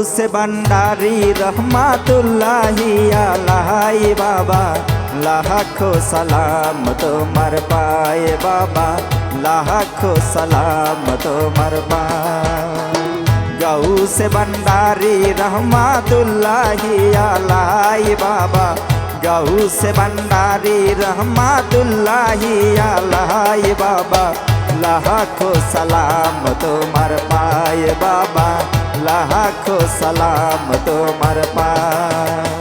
से भंडारी रहमतुल्लाहि अलैहि बाबा लाखों सलाम तुम्हार पाए बाबा लाखों सलाम तुम्हार पाए। गौ से भंडारी रहमतुल्लाहि अलैहि बाबा गौ से भंडारी रहमतुल्लाहि अलैहि बाबा लाखों सलाम तुम्हार पाए बाबा लाखों सलाम तुम्हार पाए।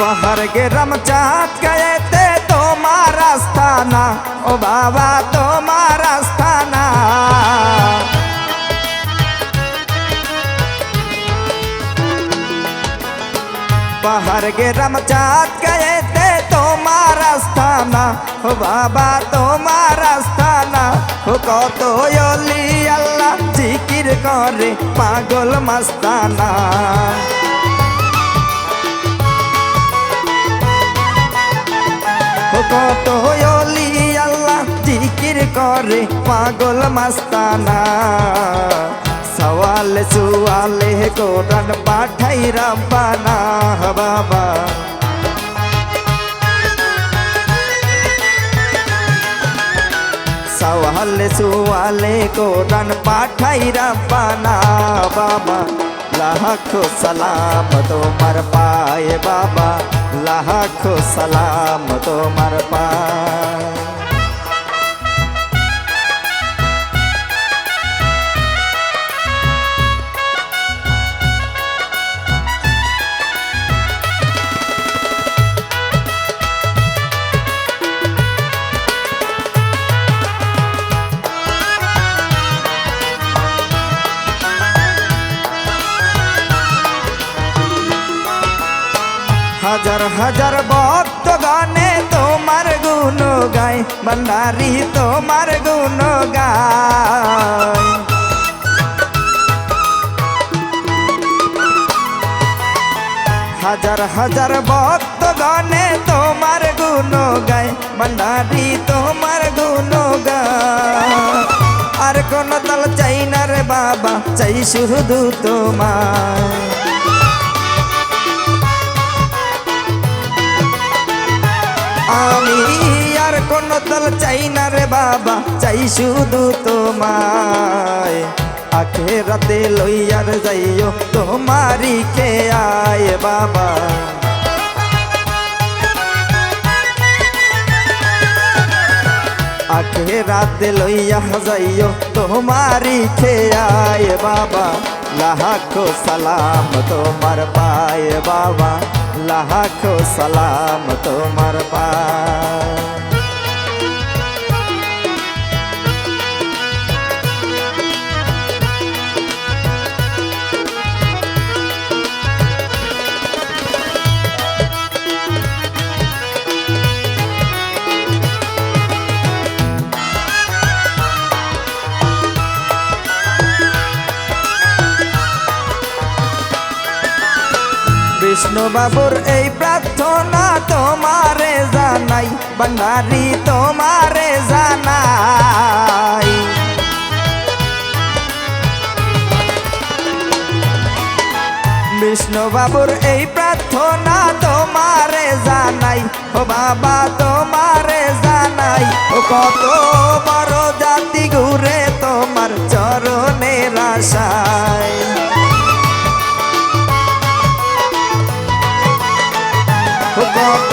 पहर के रमचात गए थे तुम्हारा स्थाना ओ बाबा तुम्हारा स्थाना। पहर के रमचात गए थे तुम्हारा स्थाना ओ बाबा तुम्हारा स्थाना। हो कतो योली अल्लाह जिकिर करे पागल मस्ताना। कतो योली अल्लाह जिकिर करे पागल मस्ताना। सवाल सुवाले कोरन पाठाई रब्बाना बाबा। सवाल सुवाले कोरन पाठाई रब्बाना बाबा लाखों सलाम तुम्हार पाए बाबा लाखों सलाम तुम्हार पाए। हजार हजार भक्त गाने तुम्हार गुण गाय भंडारी तुम्हार गुण गाय। हजार हजार भक्त गाने तुम्हार गुण गाय भंडारी तुम्हार गुण गाय। और कोन दल चाই না रे बाबा चाই शुधु তোমায়। आमी यार कोनो दल चाই ना रे बाबा चाই शुधु তোমায়। आखेराते लइयार जाइयो तुम्हारी के आए बाबा। आखेराते लइया जाइयो तुम्हारी के आए बाबा लाखों सलाम तुम्हार पाए बाबा लाखों सलाम तुम्हार पाए। विष्णु बाबुर এই প্রার্থনা তোমারে জানাই ভণ্ডারি তোমারে জানাই। विष्णु बाबुर এই প্রার্থনা তোমারে জানাই ও বাবা তোমারে জানাই। ও কত বড় জাতি ঘুরে তোমার চরণের আশায়। কত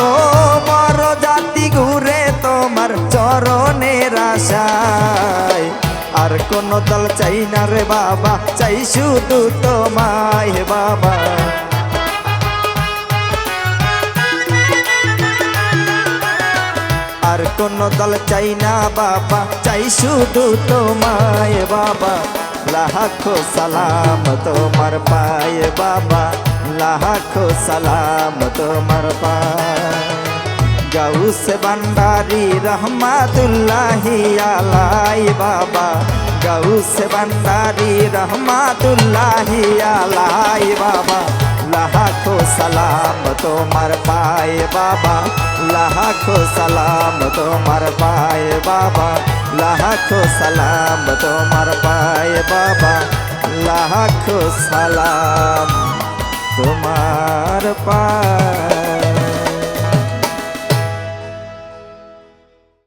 বড় জাতি ঘুরে তোমার চরণের আশায়। আর কোন দল চাই না রে বাবা চাই শুধু তোমায় বাবা। আর কোন দল চাই না বাবা চাই শুধু তোমায় বাবা लाखों सलाम तुम्हार पाए बाबा लाखों सलाम तुम्हार पाए। গাউস ভান্ডারি রহমাতুল্লাহি আলাই বাবা, গাউস ভান্ডারি রহমাতুল্লাহি আলাই বাবা। লাখো সালাম তোমার পায়ে বাবা, লাখো সালাম তোমার পায়ে বাবা, লাখো সালাম তোমার পায়ে বাবা, লাখো সালাম তোমার পায়ে।